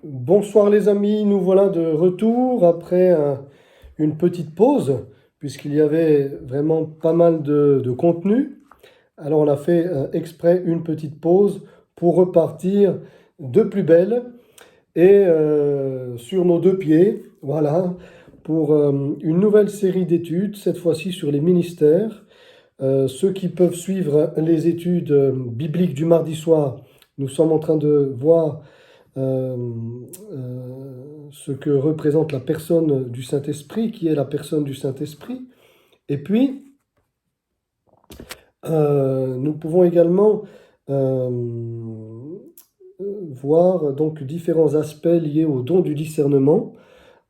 Bonsoir les amis, nous voilà de retour après une petite pause, puisqu'il y avait vraiment pas mal de contenu. Alors on a fait exprès une petite pause pour repartir de plus belle et sur nos deux pieds, voilà, pour une nouvelle série d'études, cette fois-ci sur les ministères. Ceux qui peuvent suivre les études bibliques du mardi soir, nous sommes en train de voir euh, ce que représente la personne du Saint-Esprit, qui est la personne du Saint-Esprit. Et puis, nous pouvons également euh, voir donc différents aspects liés au don du discernement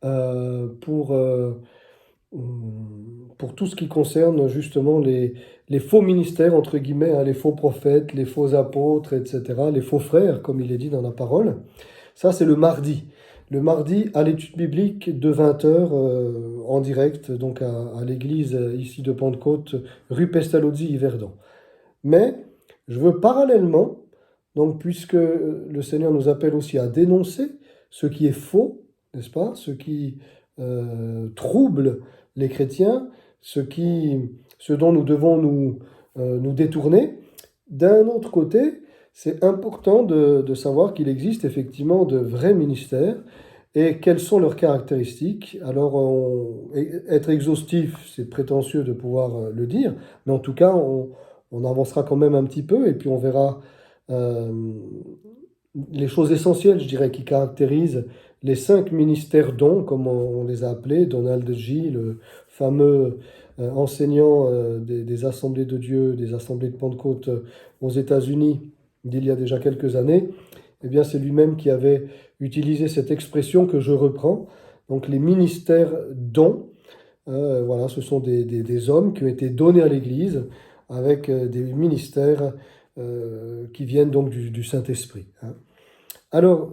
euh, pour, euh, pour tout ce qui concerne justement les faux ministères, entre guillemets, hein, les faux prophètes, les faux apôtres, etc., les faux frères, comme il est dit dans la parole. Ça, c'est le mardi. Le mardi, à l'étude biblique de 20 heures en direct, donc à l'église ici de Pentecôte, rue Pestalozzi, Yverdon. Mais je veux parallèlement, donc puisque le Seigneur nous appelle aussi à dénoncer ce qui est faux, n'est-ce pas? Ce qui trouble les chrétiens, ce dont nous devons nous détourner. D'un autre côté, c'est important de savoir qu'il existe effectivement de vrais ministères et quelles sont leurs caractéristiques. Alors, être exhaustif, c'est prétentieux de pouvoir le dire, mais en tout cas, on avancera quand même un petit peu et puis on verra euh, les choses essentielles, je dirais, qui caractérisent les 5 ministères dons, comme on les a appelés, Donald G., le fameux enseignant des assemblées de Dieu, des assemblées de Pentecôte aux États-Unis d'il y a déjà quelques années. Eh bien, c'est lui-même qui avait utilisé cette expression que je reprends. Donc, les ministères dons, voilà, ce sont des hommes qui ont été donnés à l'Église avec des ministères qui viennent donc du Saint-Esprit, hein. Alors,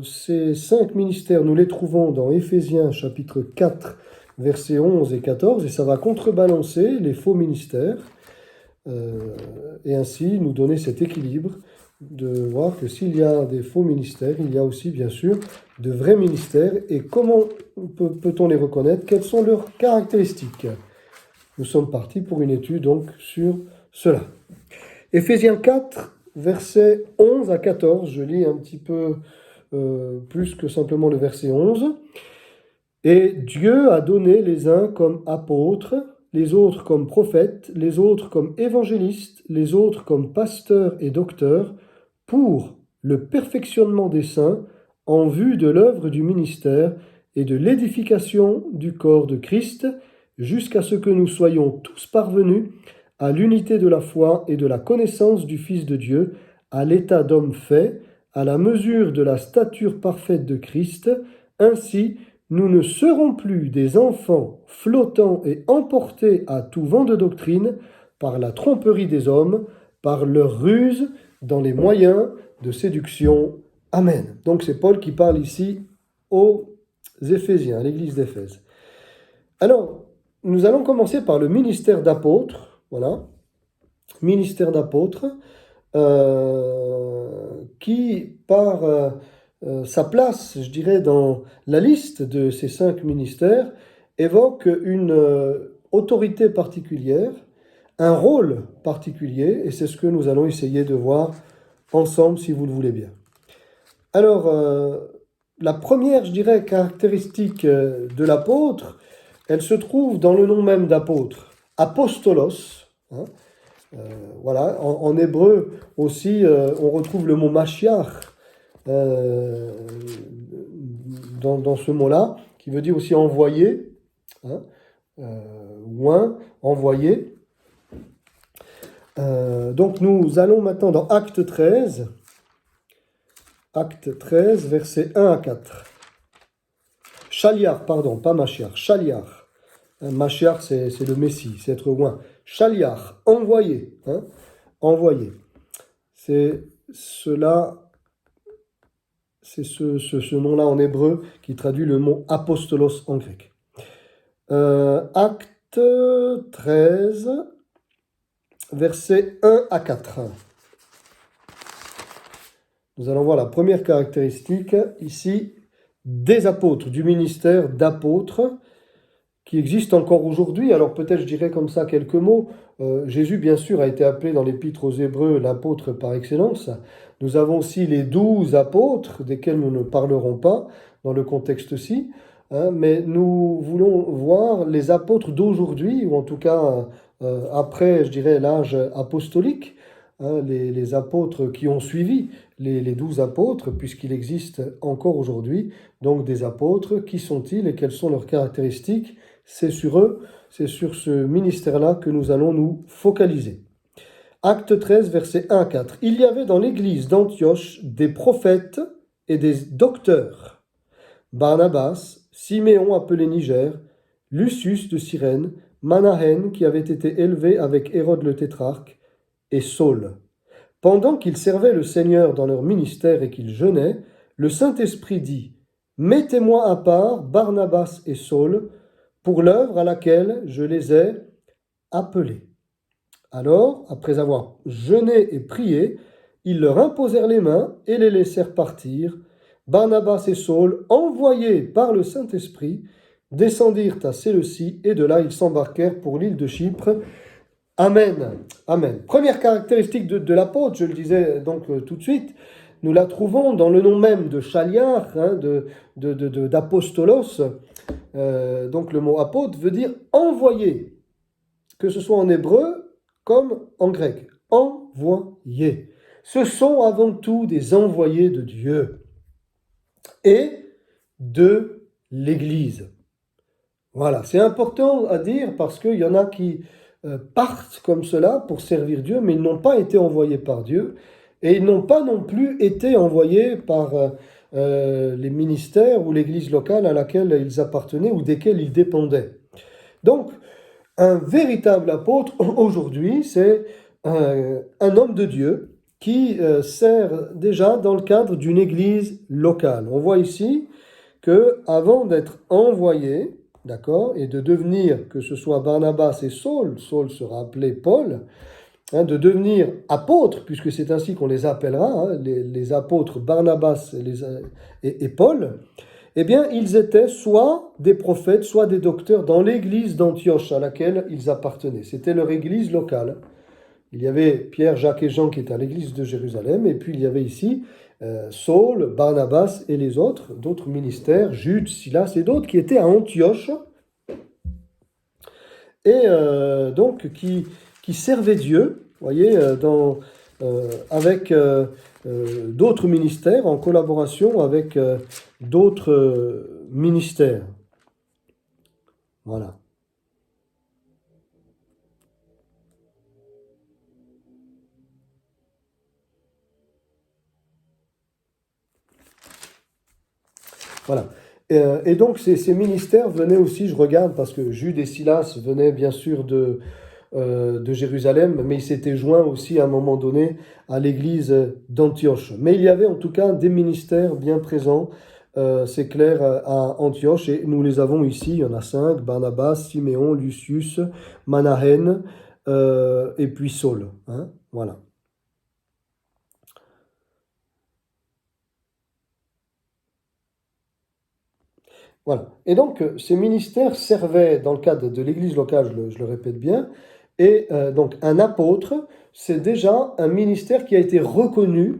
ces 5 ministères, nous les trouvons dans Éphésiens chapitre 4, versets 11 et 14, et ça va contrebalancer les faux ministères, et ainsi nous donner cet équilibre de voir que s'il y a des faux ministères, il y a aussi bien sûr de vrais ministères, et comment peut-on les reconnaître? Quelles sont leurs caractéristiques? Nous sommes partis pour une étude donc sur cela. Éphésiens 4, versets 11 à 14, je lis un petit peu plus que simplement le verset 11. Et Dieu a donné les uns comme apôtres, les autres comme prophètes, les autres comme évangélistes, les autres comme pasteurs et docteurs, pour le perfectionnement des saints, en vue de l'œuvre du ministère et de l'édification du corps de Christ, jusqu'à ce que nous soyons tous parvenus à l'unité de la foi et de la connaissance du Fils de Dieu, à l'état d'homme fait, à la mesure de la stature parfaite de Christ. Ainsi, nous ne serons plus des enfants flottants et emportés à tout vent de doctrine par la tromperie des hommes, par leur ruse dans les moyens de séduction. Amen. Donc c'est Paul qui parle ici aux Éphésiens, à l'église d'Éphèse. Alors, nous allons commencer par le ministère d'apôtre. Voilà, ministère d'apôtre, qui, par sa place, je dirais, dans la liste de ces 5 ministères, évoque une autorité particulière, un rôle particulier, et c'est ce que nous allons essayer de voir ensemble, si vous le voulez bien. Alors, la première, je dirais, caractéristique de l'apôtre, elle se trouve dans le nom même d'apôtre, apostolos, hein. Voilà, en hébreu aussi, on retrouve le mot Mashiach dans ce mot-là, qui veut dire aussi envoyé, hein, oint, envoyé. Donc nous allons maintenant dans Acte 13, versets 1 à 4. Shaliar, pardon, pas Mashiach, Shaliar. Mashiach, c'est le Messie, c'est être oint. Shaliar, envoyé, hein, envoyé. C'est cela, c'est ce nom-là en hébreu qui traduit le mot apostolos en grec. Acte 13, versets 1 à 4. Nous allons voir la première caractéristique ici des apôtres, du ministère d'apôtres qui existe encore aujourd'hui. Alors peut-être je dirais comme ça quelques mots. Jésus, bien sûr, a été appelé dans l'Épître aux Hébreux l'apôtre par excellence. Nous avons aussi les 12 apôtres, desquels nous ne parlerons pas dans le contexte-ci, hein, mais nous voulons voir les apôtres d'aujourd'hui, ou en tout cas après, je dirais, l'âge apostolique, hein, les apôtres qui ont suivi les 12 apôtres, puisqu'il existe encore aujourd'hui donc des apôtres. Qui sont-ils et quelles sont leurs caractéristiques? C'est sur eux, c'est sur ce ministère-là que nous allons nous focaliser. Acte 13, versets 1 à 4. Il y avait dans l'église d'Antioche des prophètes et des docteurs. Barnabas, Siméon appelé Niger, Lucius de Cyrène, Manahen qui avait été élevé avec Hérode le tétrarque, et Saul. Pendant qu'ils servaient le Seigneur dans leur ministère et qu'ils jeûnaient, le Saint-Esprit dit : Mettez-moi à part Barnabas et Saul pour l'œuvre à laquelle je les ai appelés. Alors, après avoir jeûné et prié, ils leur imposèrent les mains et les laissèrent partir. Barnabas et Saul, envoyés par le Saint-Esprit, descendirent à Séleucie et de là ils s'embarquèrent pour l'île de Chypre. Amen. Amen. Première caractéristique de l'apôtre, je le disais donc tout de suite, nous la trouvons dans le nom même de Chaliar, hein, d'apostolos. Donc le mot apôtre veut dire envoyé, que ce soit en hébreu comme en grec. Envoyé. Ce sont avant tout des envoyés de Dieu et de l'Église. Voilà, c'est important à dire parce qu'il y en a qui partent comme cela pour servir Dieu, mais ils n'ont pas été envoyés par Dieu et ils n'ont pas non plus été envoyés par les ministères ou l'église locale à laquelle ils appartenaient ou desquels ils dépendaient. Donc, un véritable apôtre, aujourd'hui, c'est un homme de Dieu qui sert déjà dans le cadre d'une église locale. On voit ici que avant d'être envoyé, d'accord, et de devenir, que ce soit Barnabas et Saul, Saul sera appelé Paul, hein, de devenir apôtres, puisque c'est ainsi qu'on les appellera, hein, les apôtres Barnabas et Paul, eh bien, ils étaient soit des prophètes, soit des docteurs dans l'église d'Antioche à laquelle ils appartenaient. C'était leur église locale. Il y avait Pierre, Jacques et Jean qui étaient à l'église de Jérusalem, et puis il y avait ici Saul, Barnabas et les autres, d'autres ministères, Jude, Silas et d'autres qui étaient à Antioche, et donc qui servaient Dieu, voyez, avec d'autres ministères, en collaboration avec d'autres ministères. Voilà. Voilà. Et donc ces ministères venaient aussi, je regarde, parce que Jude et Silas venaient bien sûr de Jérusalem, mais ils s'étaient joints aussi à un moment donné à l'église d'Antioche. Mais il y avait en tout cas des ministères bien présents, c'est clair, à Antioche, et nous les avons ici, il y en a 5, Barnabas, Siméon, Lucius, Manahen, et puis Saul. Hein, voilà. Voilà. Et donc, ces ministères servaient dans le cadre de l'église locale, je le répète bien, et donc un apôtre, c'est déjà un ministère qui a été reconnu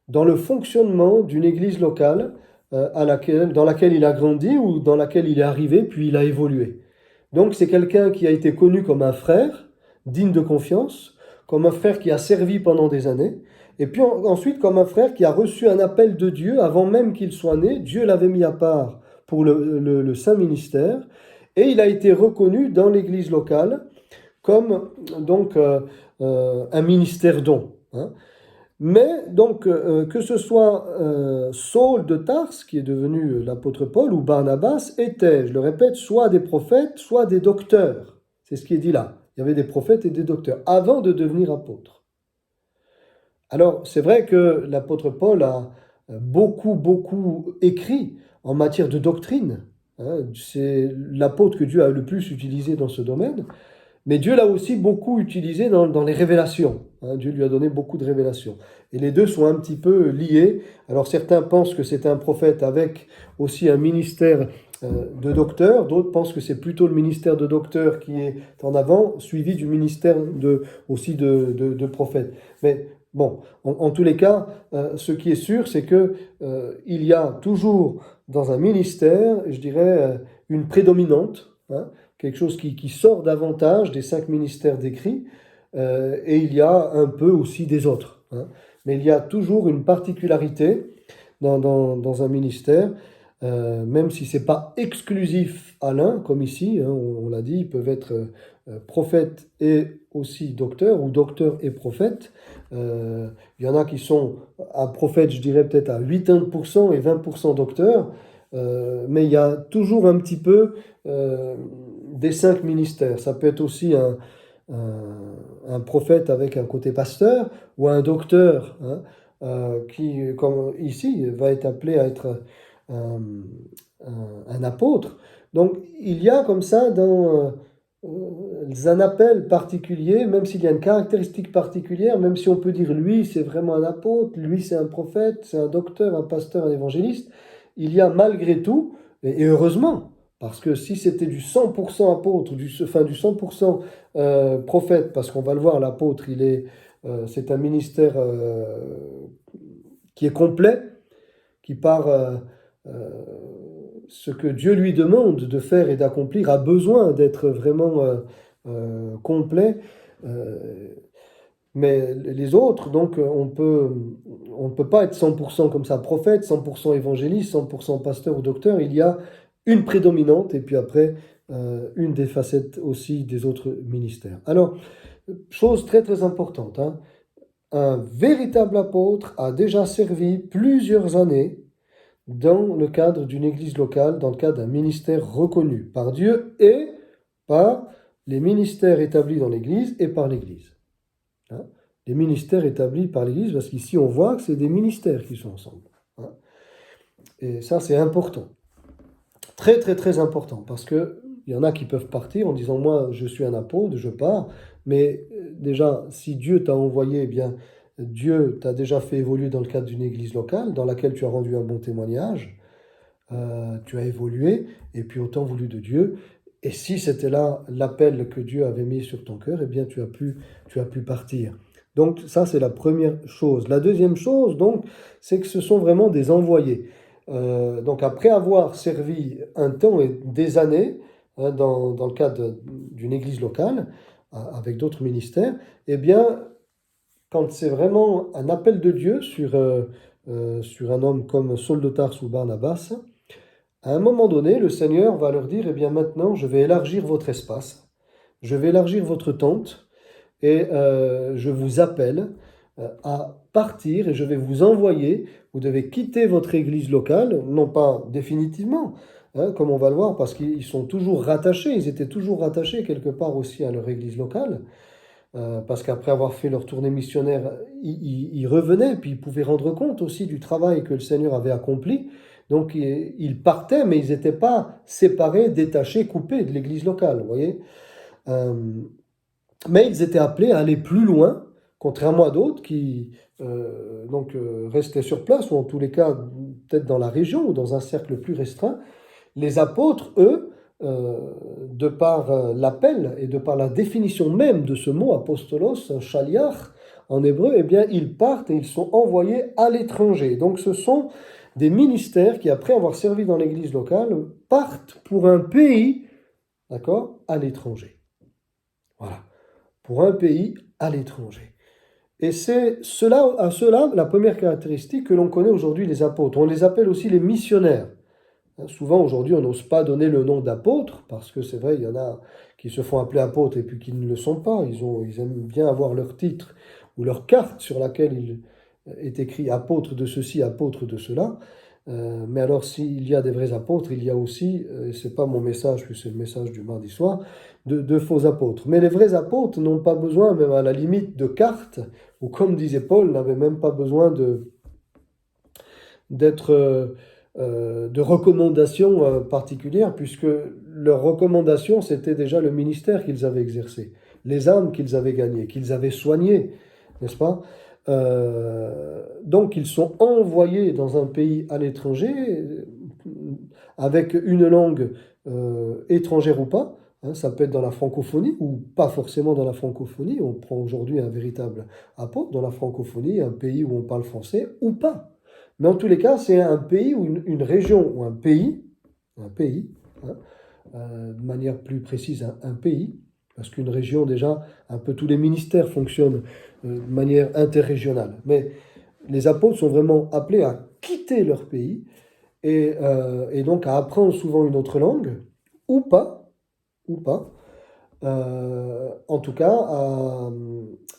dans le fonctionnement d'une église locale dans laquelle il a grandi ou dans laquelle il est arrivé, puis il a évolué. Donc c'est quelqu'un qui a été connu comme un frère, digne de confiance, comme un frère qui a servi pendant des années, et puis ensuite comme un frère qui a reçu un appel de Dieu avant même qu'il soit né. Dieu l'avait mis à part pour le saint ministère, et il a été reconnu dans l'église locale comme donc un ministère don. Hein. Mais donc, que ce soit Saul de Tarse, qui est devenu l'apôtre Paul, ou Barnabas, étaient, je le répète, soit des prophètes, soit des docteurs. C'est ce qui est dit là. Il y avait des prophètes et des docteurs, avant de devenir apôtre. Alors, c'est vrai que l'apôtre Paul a beaucoup écrit en matière de doctrine. Hein, c'est l'apôtre que Dieu a le plus utilisé dans ce domaine. Mais Dieu l'a aussi beaucoup utilisé dans les révélations. Dieu lui a donné beaucoup de révélations. Et les deux sont un petit peu liés. Alors certains pensent que c'est un prophète avec aussi un ministère de docteur. D'autres pensent que c'est plutôt le ministère de docteur qui est en avant, suivi du ministère aussi de prophète. Mais bon, en tous les cas, ce qui est sûr, c'est que il y a toujours dans un ministère, je dirais, une prédominante, quelque chose qui sort davantage des 5 ministères décrits, et il y a un peu aussi des autres. Mais il y a toujours une particularité dans un ministère, même si ce n'est pas exclusif à l'un, comme ici, on l'a dit, ils peuvent être prophètes et aussi docteurs, ou docteurs et prophètes. Il y en a qui sont à prophètes, je dirais peut-être à 80% et 20% docteurs, mais il y a toujours un petit peu des 5 ministères. Ça peut être aussi un prophète avec un côté pasteur ou un docteur qui, comme ici, va être appelé à être un apôtre. Donc il y a comme ça dans un appel particulier, même s'il y a une caractéristique particulière, même si on peut dire lui c'est vraiment un apôtre, lui c'est un prophète, c'est un docteur, un pasteur, un évangéliste, il y a malgré tout, et heureusement, parce que si c'était du 100% apôtre, du 100% prophète, parce qu'on va le voir, l'apôtre, c'est un ministère qui est complet, qui par ce que Dieu lui demande de faire et d'accomplir, a besoin d'être vraiment complet. Mais les autres, donc, on ne peut pas être 100% comme ça, prophète, 100% évangéliste, 100% pasteur ou docteur. Il y a une prédominante et puis après, une des facettes aussi des autres ministères. Alors, chose très très importante, un véritable apôtre a déjà servi plusieurs années dans le cadre d'une église locale, dans le cadre d'un ministère reconnu par Dieu et par les ministères établis dans l'église et par l'église. Les ministères établis par l'église, parce qu'ici on voit que c'est des ministères qui sont ensemble. Et ça c'est important. Très très très important, parce qu'il y en a qui peuvent partir en disant moi je suis un apôtre, je pars, mais déjà si Dieu t'a envoyé, eh bien Dieu t'a déjà fait évoluer dans le cadre d'une église locale dans laquelle tu as rendu un bon témoignage, tu as évolué, et puis au temps voulu de Dieu, et si c'était là l'appel que Dieu avait mis sur ton cœur, eh bien tu as pu partir. Donc ça c'est la première chose. La deuxième chose, donc, c'est que ce sont vraiment des envoyés. Donc après avoir servi un temps et des années dans le cadre d'une église locale, avec d'autres ministères, eh bien quand c'est vraiment un appel de Dieu sur un homme comme Saul de Tarse ou Barnabas, à un moment donné, le Seigneur va leur dire, eh bien maintenant, je vais élargir votre espace, je vais élargir votre tente, et je vous appelle à partir, et je vais vous envoyer, vous devez quitter votre église locale, non pas définitivement, comme on va le voir, parce qu'ils sont toujours rattachés, ils étaient toujours rattachés quelque part aussi à leur église locale, parce qu'après avoir fait leur tournée missionnaire, ils revenaient, puis ils pouvaient rendre compte aussi du travail que le Seigneur avait accompli. Donc ils partaient, mais ils n'étaient pas séparés, détachés, coupés de l'église locale, vous voyez. Mais ils étaient appelés à aller plus loin, contrairement à d'autres qui restaient sur place, ou en tous les cas peut-être dans la région ou dans un cercle plus restreint. Les apôtres, eux, de par l'appel et de par la définition même de ce mot apostolos, shaliach en hébreu, eh bien ils partent et ils sont envoyés à l'étranger. Donc ce sont des ministères qui, après avoir servi dans l'église locale, partent pour un pays, d'accord, à l'étranger. Voilà, pour un pays à l'étranger. Et c'est à cela la première caractéristique que l'on connaît aujourd'hui les apôtres. On les appelle aussi les missionnaires. Souvent aujourd'hui on n'ose pas donner le nom d'apôtre, parce que c'est vrai, il y en a qui se font appeler apôtres et puis qui ne le sont pas. Ils aiment bien avoir leur titre ou leur carte sur laquelle il est écrit apôtre de ceci, apôtre de cela. Mais alors s'il y a des vrais apôtres, il y a aussi, et c'est pas mon message, puis c'est le message du mardi soir, de faux apôtres. Mais les vrais apôtres n'ont pas besoin, même à la limite, de carte, ou comme disait Paul, n'avaient même pas besoin d'être de recommandations particulières, puisque leurs recommandations, c'était déjà le ministère qu'ils avaient exercé, les âmes qu'ils avaient gagnées, qu'ils avaient soignées, n'est-ce pas? Donc ils sont envoyés dans un pays à l'étranger, avec une langue étrangère ou pas, hein, ça peut être dans la francophonie ou pas forcément dans la francophonie. On prend aujourd'hui un véritable apôtre dans la francophonie, un pays où on parle français ou pas. Mais en tous les cas, c'est un pays ou une région ou un pays, hein, de manière plus précise, un pays, parce qu'une région, déjà, un peu tous les ministères fonctionnent de manière interrégionale. Mais les apôtres sont vraiment appelés à quitter leur pays et donc à apprendre souvent une autre langue, ou pas, ou pas, en tout cas à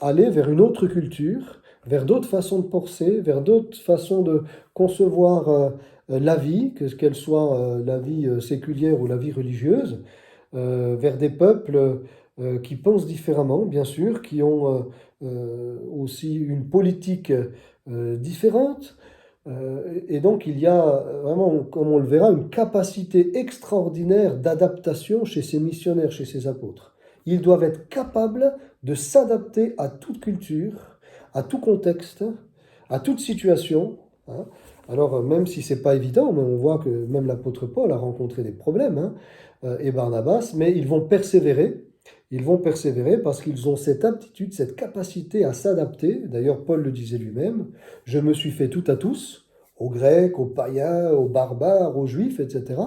aller vers une autre culture, vers d'autres façons de penser, vers d'autres façons de concevoir la vie, qu'elle soit la vie séculière ou la vie religieuse, vers des peuples qui pensent différemment, bien sûr, qui ont aussi une politique différente. Et donc il y a vraiment, comme on le verra, une capacité extraordinaire d'adaptation chez ces missionnaires, chez ces apôtres. Ils doivent être capables de s'adapter à toute culture, à tout contexte, à toute situation, hein. Alors même si c'est pas évident, mais on voit que même l'apôtre Paul a rencontré des problèmes, hein, et Barnabas, mais ils vont persévérer. Ils vont persévérer parce qu'ils ont cette aptitude, cette capacité à s'adapter. D'ailleurs, Paul le disait lui-même, je me suis fait tout à tous, aux Grecs, aux païens, aux barbares, aux Juifs, etc.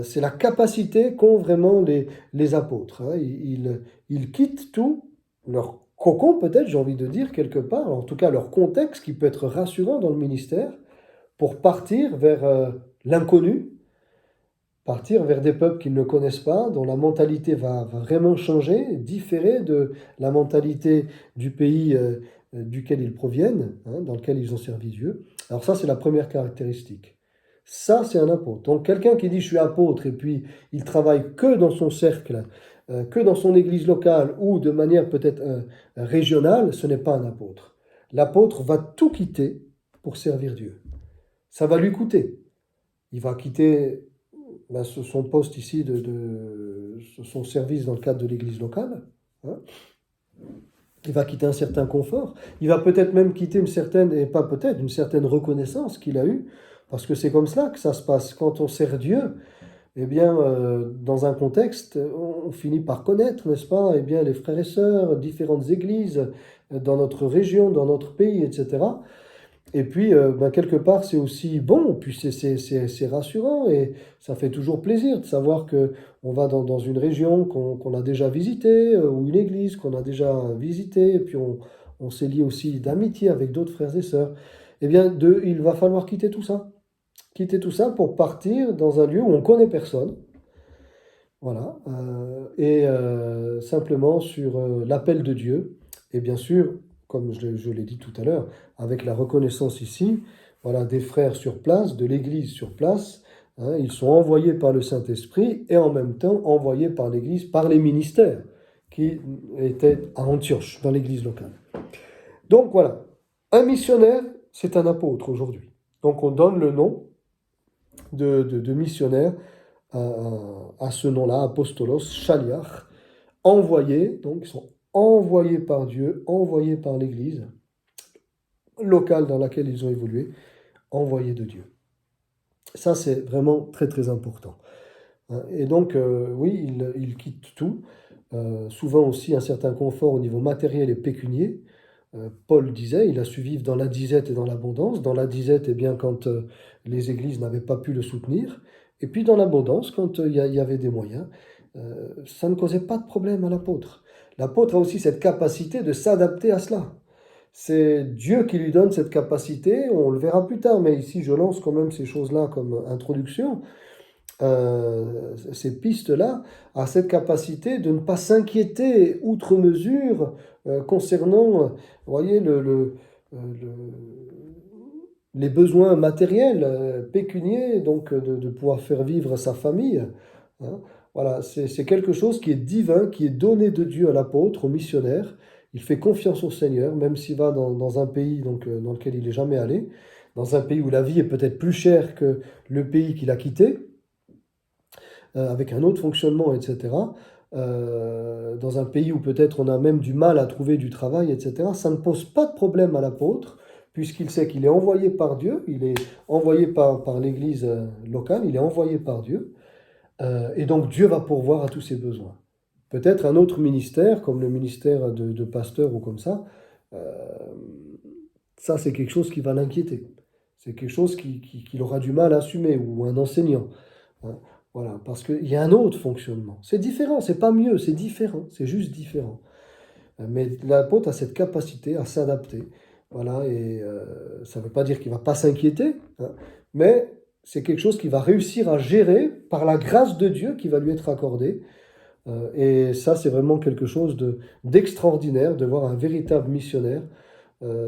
C'est la capacité qu'ont vraiment les apôtres, hein. Ils quittent tout, leur cocon peut-être, j'ai envie de dire, quelque part, en tout cas leur contexte qui peut être rassurant dans le ministère, pour partir vers l'inconnu, partir vers des peuples qu'ils ne connaissent pas, dont la mentalité va vraiment changer, différer de la mentalité du pays duquel ils proviennent, hein, dans lequel ils ont servi Dieu. Alors ça, c'est la première caractéristique. Ça, c'est un apôtre. Donc quelqu'un qui dit je suis apôtre et puis il travaille que dans son cercle, que dans son église locale ou de manière peut-être régionale, ce n'est pas un apôtre. L'apôtre va tout quitter pour servir Dieu. Ça va lui coûter. Il va quitter son poste ici, son service dans le cadre de l'église locale, hein. Il va quitter un certain confort. Il va peut-être même quitter une certaine, et pas peut-être, une certaine reconnaissance qu'il a eue, parce que c'est comme cela que ça se passe. Quand on sert Dieu, eh bien, dans un contexte, on finit par connaître, n'est-ce pas, eh bien, les frères et sœurs, différentes églises dans notre région, dans notre pays, etc. Et puis, quelque part, c'est aussi bon, puis c'est rassurant et ça fait toujours plaisir de savoir qu'on va dans une région qu'on a déjà visitée ou une église qu'on a déjà visitée, et puis on s'est lié aussi d'amitié avec d'autres frères et sœurs. Eh bien, il va falloir quitter tout ça pour partir dans un lieu où on connaît personne, voilà, simplement sur l'appel de Dieu, et bien sûr, comme je l'ai dit tout à l'heure, avec la reconnaissance ici, voilà, des frères sur place, de l'Église sur place, hein, ils sont envoyés par le Saint-Esprit et en même temps envoyés par l'Église, par les ministères qui étaient à Antioche, dans l'Église locale. Donc voilà, un missionnaire, c'est un apôtre aujourd'hui. Donc on donne le nom de missionnaire à ce nom-là, apostolos, shaliach, envoyés, donc ils sont envoyés par Dieu, envoyés par l'Église locale dans laquelle ils ont évolué, envoyés de Dieu. Ça, c'est vraiment très très important. Et donc, oui, ils quittent tout, souvent aussi un certain confort au niveau matériel et pécunier. Paul disait, il a su vivre dans la disette et dans l'abondance. Dans la disette, eh bien, quand les églises n'avaient pas pu le soutenir, et puis dans l'abondance, quand il y avait des moyens, ça ne causait pas de problème à l'apôtre. L'apôtre a aussi cette capacité de s'adapter à cela. C'est Dieu qui lui donne cette capacité, on le verra plus tard, mais ici je lance quand même ces choses-là comme introduction. Ces pistes-là, à cette capacité de ne pas s'inquiéter outre mesure concernant, vous voyez, les besoins matériels, pécuniers, donc de pouvoir faire vivre sa famille, hein. Voilà, c'est quelque chose qui est divin, qui est donné de Dieu à l'apôtre, au missionnaire. Il fait confiance au Seigneur, même s'il va dans un pays donc, dans lequel il n'est jamais allé. dans un pays où la vie est peut-être plus chère que le pays qu'il a quitté, avec un autre fonctionnement, etc. Dans un pays où peut-être on a même du mal à trouver du travail, etc. Ça ne pose pas de problème à l'apôtre, puisqu'il sait qu'il est envoyé par Dieu, il est envoyé par l'Église locale, il est envoyé par Dieu, et donc Dieu va pourvoir à tous ses besoins. Peut-être un autre ministère, comme le ministère de pasteur ou comme ça c'est quelque chose qui va l'inquiéter. C'est quelque chose qu'il aura du mal à assumer, ou un enseignant. Hein. Voilà, parce qu'il y a un autre fonctionnement. C'est différent, c'est pas mieux, c'est différent, c'est juste différent. Mais l'apôtre a cette capacité à s'adapter. Voilà, et ça ne veut pas dire qu'il ne va pas s'inquiéter, hein, mais c'est quelque chose qu'il va réussir à gérer par la grâce de Dieu qui va lui être accordée. Et ça, c'est vraiment quelque chose d'extraordinaire de voir un véritable missionnaire.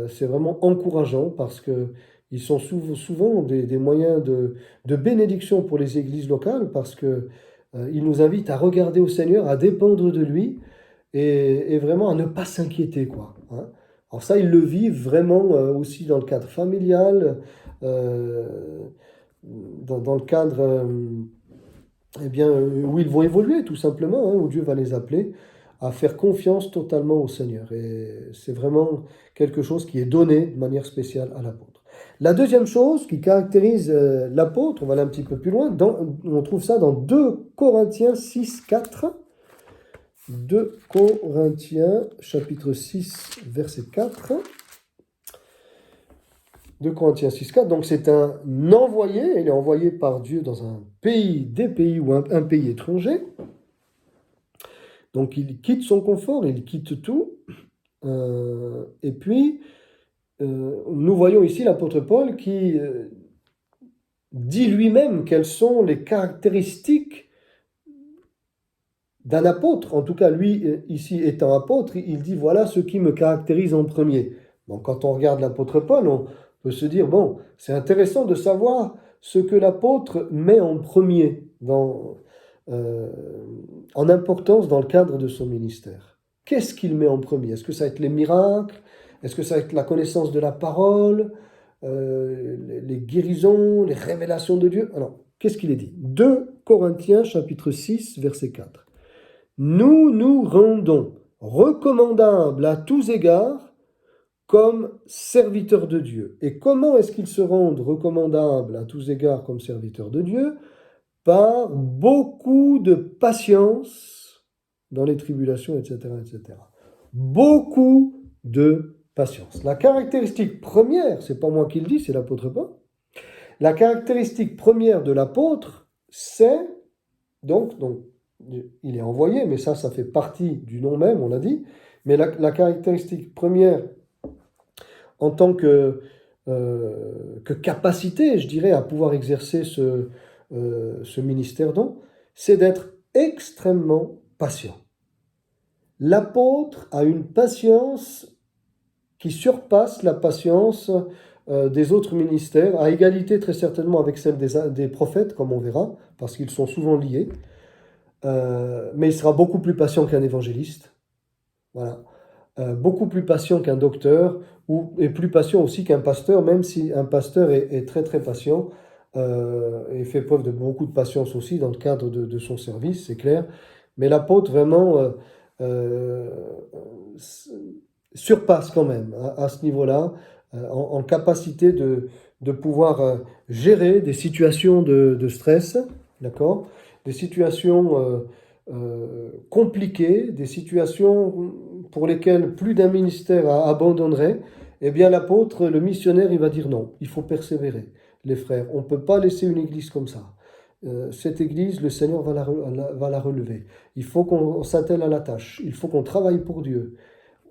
C'est vraiment encourageant parce que ils sont souvent des moyens de bénédiction pour les églises locales parce que ils nous invitent à regarder au Seigneur, à dépendre de lui et vraiment à ne pas s'inquiéter, quoi. Hein. Alors ça, ils le vivent vraiment aussi dans le cadre familial, euh, dans le cadre eh bien, où ils vont évoluer tout simplement, hein, où Dieu va les appeler à faire confiance totalement au Seigneur. Et c'est vraiment quelque chose qui est donné de manière spéciale à l'apôtre. La deuxième chose qui caractérise l'apôtre, on va aller un petit peu plus loin, on trouve ça dans 2 Corinthiens 6, 4. 2 Corinthiens, chapitre 6, verset 4. 2 Corinthiens 6, 4. Donc c'est un envoyé, il est envoyé par Dieu dans un pays, des pays ou un pays étranger. Donc il quitte son confort, il quitte tout. Et puis, nous voyons ici l'apôtre Paul qui dit lui-même quelles sont les caractéristiques d'un apôtre. En tout cas, lui, ici étant apôtre, il dit voilà ce qui me caractérise en premier. Donc quand on regarde l'apôtre Paul, on peut se dire, bon, c'est intéressant de savoir ce que l'apôtre met en premier en importance dans le cadre de son ministère. Qu'est-ce qu'il met en premier? Est-ce que ça va être les miracles? Est-ce que ça va être la connaissance de la parole? Les guérisons, les révélations de Dieu? Alors, qu'est-ce qu'il est dit? 2 Corinthiens chapitre 6, verset 4. Nous nous rendons recommandables à tous égards comme serviteurs de Dieu. Et comment est-ce qu'ils se rendent recommandables à tous égards comme serviteurs de Dieu? Par beaucoup de patience dans les tribulations, etc., etc. Beaucoup de patience. La caractéristique première, c'est pas moi qui le dis, c'est l'apôtre Paul. La caractéristique première de l'apôtre, c'est donc il est envoyé, mais ça fait partie du nom même, on l'a dit. Mais la caractéristique première en tant que capacité, je dirais, à pouvoir exercer ce ministère don, c'est d'être extrêmement patient. L'apôtre a une patience qui surpasse la patience des autres ministères, à égalité très certainement avec celle des prophètes, comme on verra, parce qu'ils sont souvent liés. Mais il sera beaucoup plus patient qu'un évangéliste. Voilà. Beaucoup plus patient qu'un docteur, et plus patient aussi qu'un pasteur, même si un pasteur est très très patient et fait preuve de beaucoup de patience aussi dans le cadre de son service, c'est clair. Mais l'apôtre vraiment surpasse quand même à ce niveau-là, en capacité de pouvoir gérer des situations de stress, d'accord? Des situations compliquées, des situations pour lesquelles plus d'un ministère abandonnerait. Eh bien l'apôtre, le missionnaire, il va dire non, il faut persévérer, les frères. On ne peut pas laisser une église comme ça. Cette église, le Seigneur va la relever. Il faut qu'on s'attelle à la tâche. Il faut qu'on travaille pour Dieu.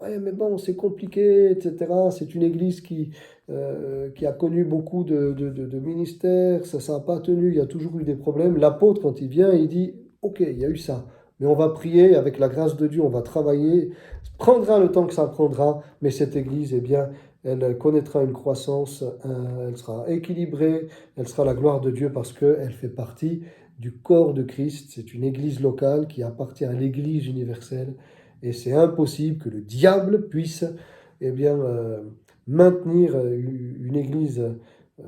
Ouais, mais bon, c'est compliqué, etc. C'est une église qui a connu beaucoup de ministères. Ça n'a pas tenu. Il y a toujours eu des problèmes. L'apôtre, quand il vient, il dit, OK, il y a eu ça. Mais on va prier avec la grâce de Dieu. On va travailler. Ça prendra le temps que ça prendra. Mais cette église, eh bien, elle connaîtra une croissance. Elle sera équilibrée. Elle sera la gloire de Dieu parce qu'elle fait partie du corps de Christ. C'est une église locale qui appartient à l'église universelle. Et c'est impossible que le diable puisse eh bien, maintenir une église euh,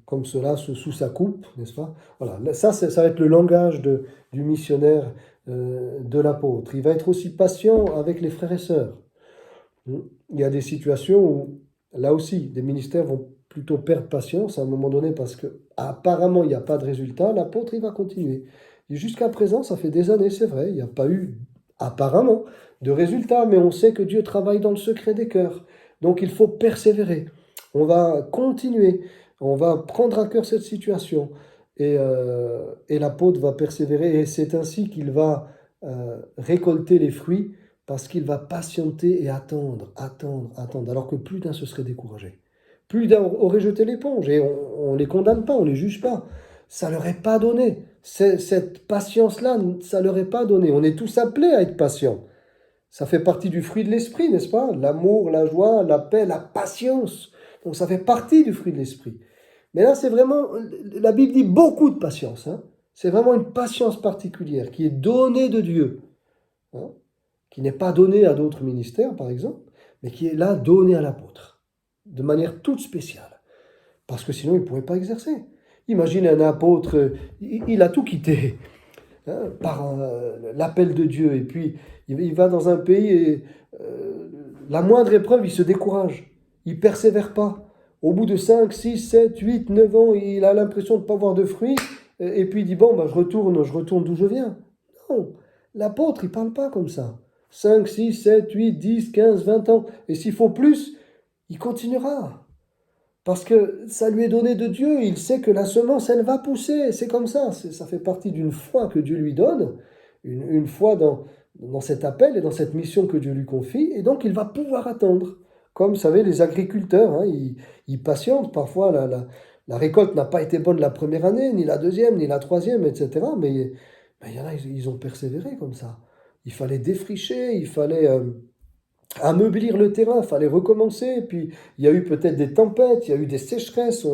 comme cela sous sa coupe, n'est-ce pas? Voilà, ça, ça va être le langage du missionnaire, de l'apôtre. Il va être aussi patient avec les frères et sœurs. Il y a des situations où, là aussi, des ministères vont plutôt perdre patience à un moment donné parce que apparemment il n'y a pas de résultat. L'apôtre, il va continuer. Et jusqu'à présent, ça fait des années, c'est vrai, il n'y a pas eu apparemment de résultat, mais on sait que Dieu travaille dans le secret des cœurs. Donc il faut persévérer. On va continuer. On va prendre à cœur cette situation. Et l'apôtre va persévérer. Et c'est ainsi qu'il va récolter les fruits parce qu'il va patienter et attendre, attendre, attendre, alors que plus d'un se serait découragé. Plus d'un aurait jeté l'éponge, et on ne les condamne pas, on ne les juge pas. Ça ne leur est pas donné. Cette patience-là, ça ne leur est pas donné. On est tous appelés à être patients. Ça fait partie du fruit de l'esprit, n'est-ce pas? L'amour, la joie, la paix, la patience. Donc ça fait partie du fruit de l'esprit. Mais là, c'est vraiment, la Bible dit beaucoup de patience. Hein. C'est vraiment une patience particulière qui est donnée de Dieu. Hein, qui n'est pas donnée à d'autres ministères, par exemple, mais qui est là donnée à l'apôtre, de manière toute spéciale. Parce que sinon, il ne pourrait pas exercer. Imagine un apôtre, il a tout quitté, hein, par l'appel de Dieu, et puis il va dans un pays, et la moindre épreuve, il se décourage, il ne persévère pas. Au bout de 5, 6, 7, 8, 9 ans, il a l'impression de ne pas avoir de fruits, et puis il dit, bon, bah, je retourne d'où je viens. Non, l'apôtre, il ne parle pas comme ça. 5, 6, 7, 8, 10, 15, 20 ans. Et s'il faut plus, il continuera. Parce que ça lui est donné de Dieu. Il sait que la semence, elle va pousser. C'est comme ça. Ça fait partie d'une foi que Dieu lui donne. Une foi dans cet appel et dans cette mission que Dieu lui confie. Et donc, il va pouvoir attendre. Comme, vous savez, les agriculteurs, hein, ils patientent. Parfois, la récolte n'a pas été bonne la première année, ni la deuxième, ni la troisième, etc. Mais il y en a, ils ont persévéré comme ça. Il fallait défricher, il fallait ameublir le terrain, il fallait recommencer. Puis il y a eu peut-être des tempêtes, il y a eu des sécheresses,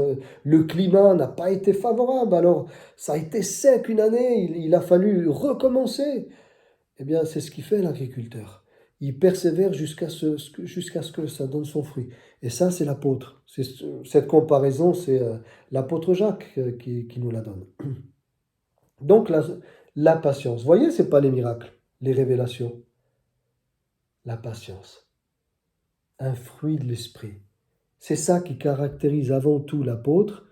le climat n'a pas été favorable, alors ça a été sec une année, il a fallu recommencer. Eh bien, c'est ce qui fait l'agriculteur. Il persévère jusqu'à ce que ça donne son fruit. Et ça, c'est l'apôtre. Cette comparaison, c'est l'apôtre Jacques qui nous la donne. Donc, la patience. Vous voyez, ce n'est pas les miracles, les révélations. La patience, un fruit de l'esprit. C'est ça qui caractérise avant tout l'apôtre,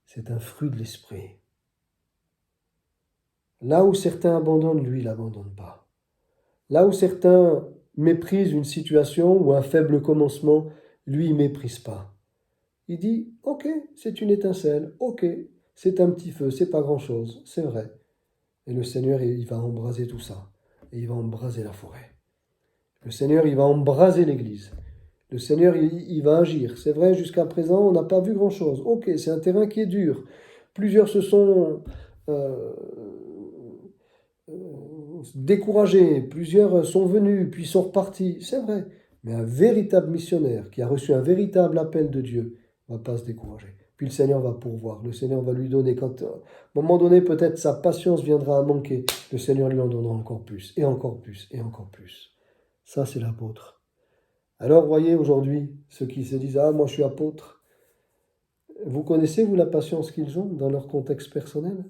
c'est un fruit de l'esprit. Là où certains abandonnent, lui, il n'abandonne pas. Là où certains méprisent une situation ou un faible commencement, lui, il ne méprise pas. Il dit, ok, c'est une étincelle, ok, c'est un petit feu, c'est pas grand-chose, c'est vrai. Et le Seigneur, il va embraser tout ça, et il va embraser la forêt. Le Seigneur, il va embraser l'Église. Le Seigneur, il va agir. C'est vrai, jusqu'à présent, on n'a pas vu grand-chose. Ok, c'est un terrain qui est dur. Plusieurs se sont découragés, plusieurs sont venus, puis sont repartis. C'est vrai. Mais un véritable missionnaire qui a reçu un véritable appel de Dieu ne va pas se décourager. Puis le Seigneur va pourvoir. Le Seigneur va lui donner. Quand, à un moment donné, peut-être sa patience viendra à manquer. Le Seigneur lui en donnera encore plus, et encore plus, et encore plus. Ça, c'est l'apôtre. Alors, voyez aujourd'hui, ceux qui se disent « Ah, moi je suis apôtre », vous connaissez, vous, la patience qu'ils ont dans leur contexte personnel?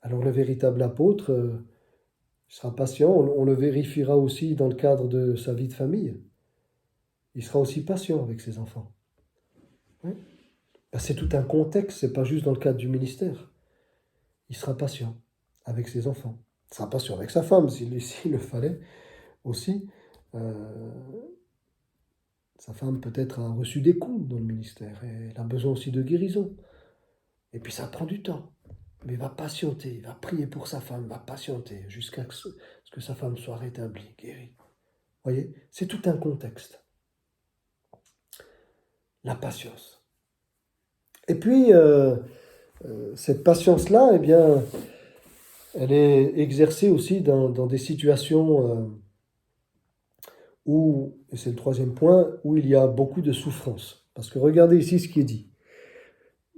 Alors, le véritable apôtre sera patient, on le vérifiera aussi dans le cadre de sa vie de famille. Il sera aussi patient avec ses enfants. Oui. Ben, c'est tout un contexte, c'est pas juste dans le cadre du ministère. Il sera patient avec ses enfants. Il sera patient avec sa femme, s'il le fallait aussi. Sa femme peut-être a reçu des coups dans le ministère et elle a besoin aussi de guérison. Et puis ça prend du temps. Mais il va patienter, il va prier pour sa femme, il va patienter jusqu'à ce que sa femme soit rétablie, guérie. Vous voyez, c'est tout un contexte. La patience. Et puis, cette patience-là, eh bien, elle est exercée aussi dans des situations où, et c'est le troisième point, où il y a beaucoup de souffrance. Parce que regardez ici ce qui est dit.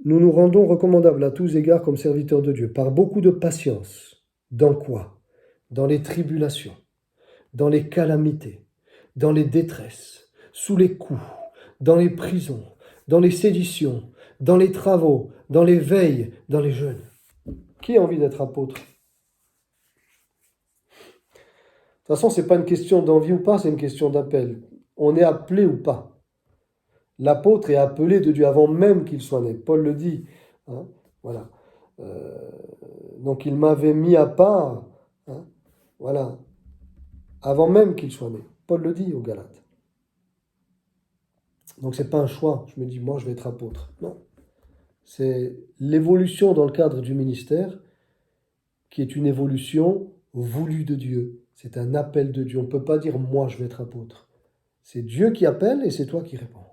Nous nous rendons recommandables à tous égards comme serviteurs de Dieu, par beaucoup de patience. Dans quoi? Dans les tribulations, dans les calamités, dans les détresses, sous les coups, dans les prisons, dans les séditions, dans les travaux, dans les veilles, dans les jeûnes. Qui a envie d'être apôtre? De toute façon, ce n'est pas une question d'envie ou pas, c'est une question d'appel. On est appelé ou pas. L'apôtre est appelé de Dieu avant même qu'il soit né. Paul le dit. Hein, voilà. Donc il m'avait mis à part, hein, voilà, avant même qu'il soit né. Paul le dit aux Galates. Donc c'est pas un choix. Je me dis, moi je vais être apôtre. Non. C'est l'évolution dans le cadre du ministère qui est une évolution voulue de Dieu. C'est un appel de Dieu. On ne peut pas dire, moi je vais être apôtre. C'est Dieu qui appelle et c'est toi qui réponds.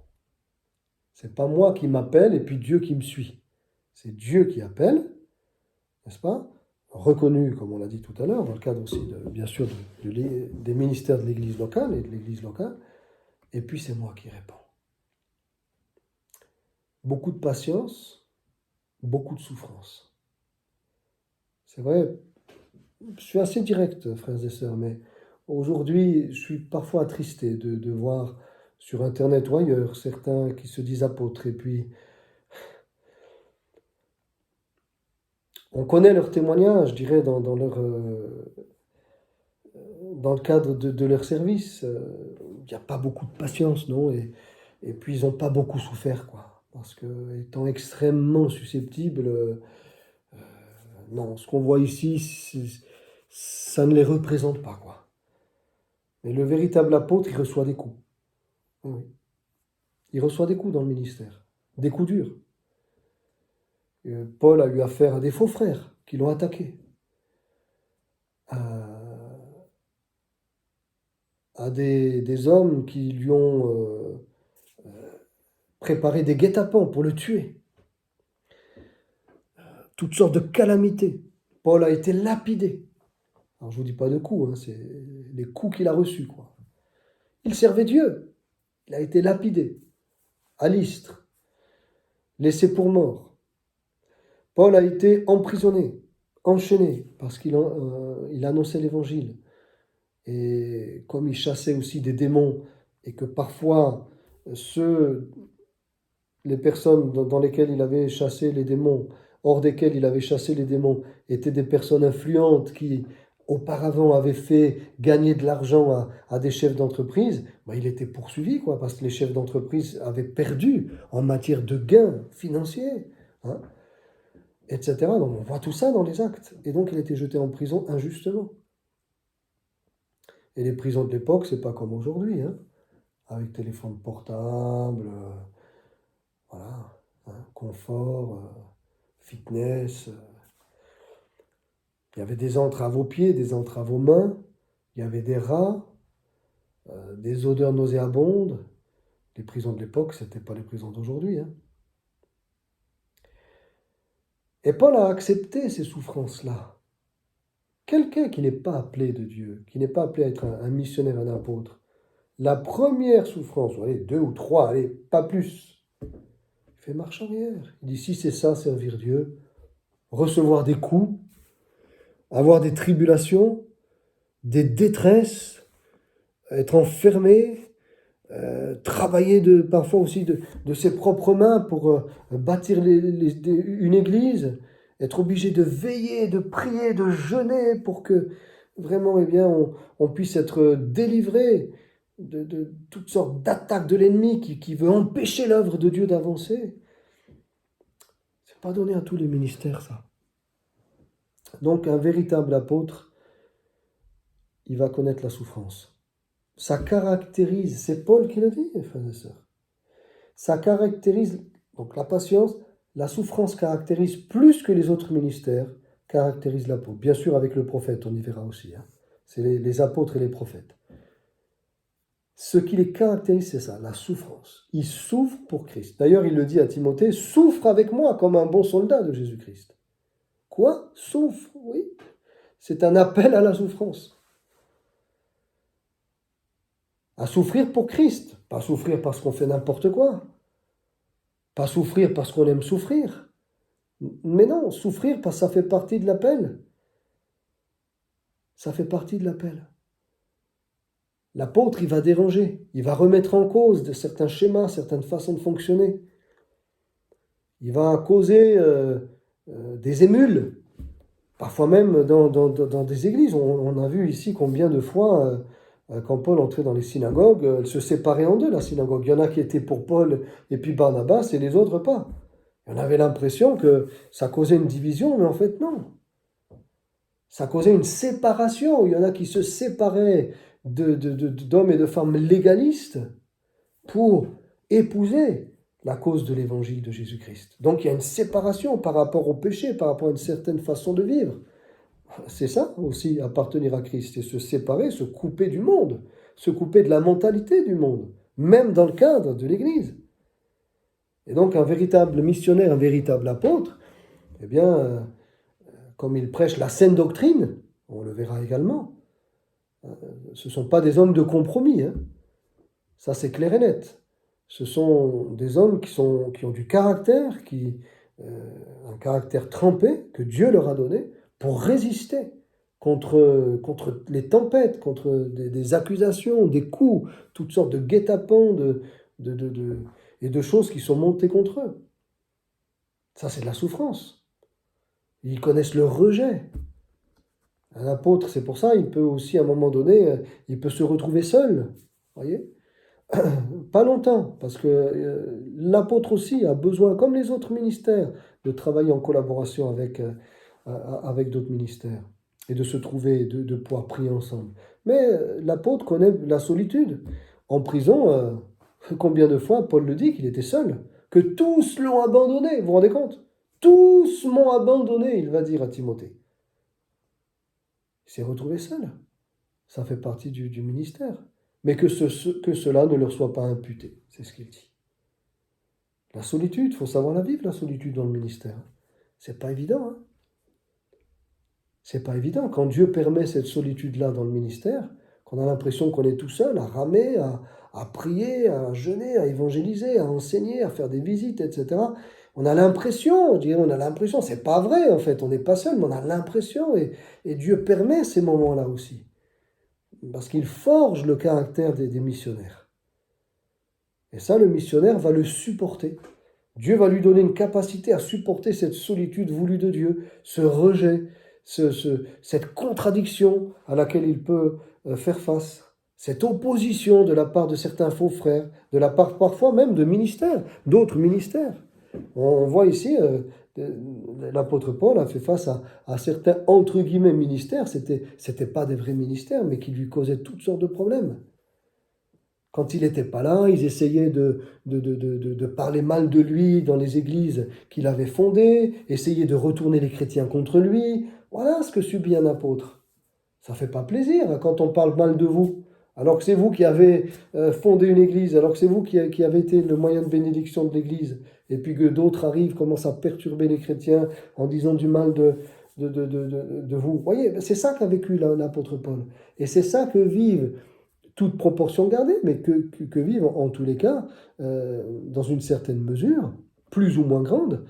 C'est pas moi qui m'appelle et puis Dieu qui me suit. C'est Dieu qui appelle, n'est-ce pas? Reconnu, comme on l'a dit tout à l'heure, dans le cadre aussi, bien sûr, des ministères de l'Église locale et de l'Église locale. Et puis c'est moi qui réponds. Beaucoup de patience, beaucoup de souffrance. C'est vrai, je suis assez direct, frères et sœurs, mais aujourd'hui, je suis parfois attristé de voir sur Internet ou ailleurs certains qui se disent apôtres et puis on connaît leurs témoignages, je dirais, dans le cadre de leur service. Il n'y a pas beaucoup de patience, non? Et puis, ils n'ont pas beaucoup souffert, quoi. Parce que, étant extrêmement susceptibles, non, ce qu'on voit ici, ça ne les représente pas, quoi. Mais le véritable apôtre, il reçoit des coups. Oui. Il reçoit des coups dans le ministère, des coups durs. Paul a eu affaire à des faux frères qui l'ont attaqué. À des hommes qui lui ont préparé des guet-apens pour le tuer. Toutes sortes de calamités. Paul a été lapidé. Alors je ne vous dis pas de coups, hein, c'est les coups qu'il a reçus, quoi. Il servait Dieu. Il a été lapidé, à l'Istre, laissé pour mort. Paul a été emprisonné, enchaîné, parce qu'il annonçait l'évangile. Et comme il chassait aussi des démons, et que parfois les personnes dans lesquelles il avait chassé les démons, hors desquelles il avait chassé les démons, étaient des personnes influentes qui auparavant avaient fait gagner de l'argent à des chefs d'entreprise, il était poursuivi, quoi, parce que les chefs d'entreprise avaient perdu en matière de gains financiers, hein, etc. Donc on voit tout ça dans les actes. Et donc il a été jeté en prison injustement. Et les prisons de l'époque, c'est pas comme aujourd'hui, hein, avec téléphone portable, voilà, hein, confort, fitness. Il y avait des entraves aux pieds, des entraves aux mains, il y avait des rats, des odeurs nauséabondes. Les prisons de l'époque, ce n'étaient pas les prisons d'aujourd'hui, hein. Et Paul a accepté ces souffrances-là. Quelqu'un qui n'est pas appelé de Dieu, qui n'est pas appelé à être un missionnaire, un apôtre, la première souffrance, allez, 2 ou 3, allez, pas plus, il fait marche arrière. Il dit, si c'est ça, servir Dieu, recevoir des coups, avoir des tribulations, des détresses, être enfermé, travailler parfois aussi de ses propres mains pour bâtir une église, être obligé de veiller, de prier, de jeûner pour que vraiment, eh bien, on puisse être délivré de toutes sortes d'attaques de l'ennemi qui veut empêcher l'œuvre de Dieu d'avancer. C'est pas donné à tous les ministères, ça. Donc, un véritable apôtre, il va connaître la souffrance. Ça caractérise, c'est Paul qui le dit, frères et sœurs. Ça caractérise, donc la patience, la souffrance caractérise plus que les autres ministères, caractérise l'apôtre. Bien sûr, avec le prophète, on y verra aussi. Hein. C'est les apôtres et les prophètes. Ce qui les caractérise, c'est ça, la souffrance. Ils souffrent pour Christ. D'ailleurs, il le dit à Timothée, souffre avec moi comme un bon soldat de Jésus-Christ. Quoi? Souffre, oui. C'est un appel à la souffrance. À souffrir pour Christ, pas souffrir parce qu'on fait n'importe quoi, pas souffrir parce qu'on aime souffrir, mais non, souffrir parce que ça fait partie de l'appel. Ça fait partie de l'appel. L'apôtre, il va déranger, il va remettre en cause de certains schémas, certaines façons de fonctionner. il va causer des émules, parfois même dans des églises. On a vu ici combien de fois, quand Paul entrait dans les synagogues, elle se séparait en deux, la synagogue. Il y en a qui étaient pour Paul et puis Barnabas, et les autres pas. On avait l'impression que ça causait une division, mais en fait non. Ça causait une séparation. Il y en a qui se séparaient d'hommes et de femmes légalistes pour épouser la cause de l'évangile de Jésus-Christ. Donc il y a une séparation par rapport au péché, par rapport à une certaine façon de vivre. C'est ça aussi, appartenir à Christ, c'est se séparer, se couper du monde, se couper de la mentalité du monde, même dans le cadre de l'Église. Et donc un véritable missionnaire, un véritable apôtre, eh bien, comme il prêche la saine doctrine, on le verra également, ce ne sont pas des hommes de compromis, hein. Ça c'est clair et net. Ce sont des hommes qui ont du caractère, un caractère trempé que Dieu leur a donné pour résister contre les tempêtes, contre des accusations, des coups, toutes sortes de guet-apens et de choses qui sont montées contre eux. Ça c'est de la souffrance. Ils connaissent le rejet. Un apôtre, c'est pour ça, il peut aussi à un moment donné, il peut se retrouver seul, voyez. Pas longtemps, parce que l'apôtre aussi a besoin, comme les autres ministères, de travailler en collaboration avec d'autres ministères et de se trouver, de pouvoir prier ensemble. Mais l'apôtre connaît la solitude. En prison, combien de fois Paul le dit qu'il était seul, que tous l'ont abandonné, vous vous rendez compte? Tous m'ont abandonné, il va dire à Timothée. Il s'est retrouvé seul. Ça fait partie du ministère. Mais que cela ne leur soit pas imputé, c'est ce qu'il dit. La solitude, il faut savoir la vivre, la solitude dans le ministère. C'est pas évident, hein. C'est pas évident. Quand Dieu permet cette solitude-là dans le ministère, qu'on a l'impression qu'on est tout seul à ramer, à prier, à jeûner, à évangéliser, à enseigner, à faire des visites, etc. On a l'impression, je dirais, c'est pas vrai en fait, on n'est pas seul, mais on a l'impression, et Dieu permet ces moments-là aussi. Parce qu'il forge le caractère des missionnaires. Et ça, le missionnaire va le supporter. Dieu va lui donner une capacité à supporter cette solitude voulue de Dieu, ce rejet, cette contradiction à laquelle il peut faire face, cette opposition de la part de certains faux frères, de la part parfois même de ministères, d'autres ministères. On voit ici, l'apôtre Paul a fait face à certains, entre guillemets, ministères. C'était pas des vrais ministères, mais qui lui causaient toutes sortes de problèmes. Quand il n'était pas là, ils essayaient de parler mal de lui dans les églises qu'il avait fondées, essayaient de retourner les chrétiens contre lui. Voilà ce que subit un apôtre. Ça ne fait pas plaisir hein, quand on parle mal de vous. Alors que c'est vous qui avez fondé une église, alors que c'est vous qui avez été le moyen de bénédiction de l'église, et puis que d'autres arrivent, commencent à perturber les chrétiens en disant du mal de vous. Vous voyez, c'est ça qu'a vécu l'apôtre Paul. Et c'est ça que vivent, toute proportion gardée, mais que vivent en tous les cas, dans une certaine mesure, plus ou moins grande,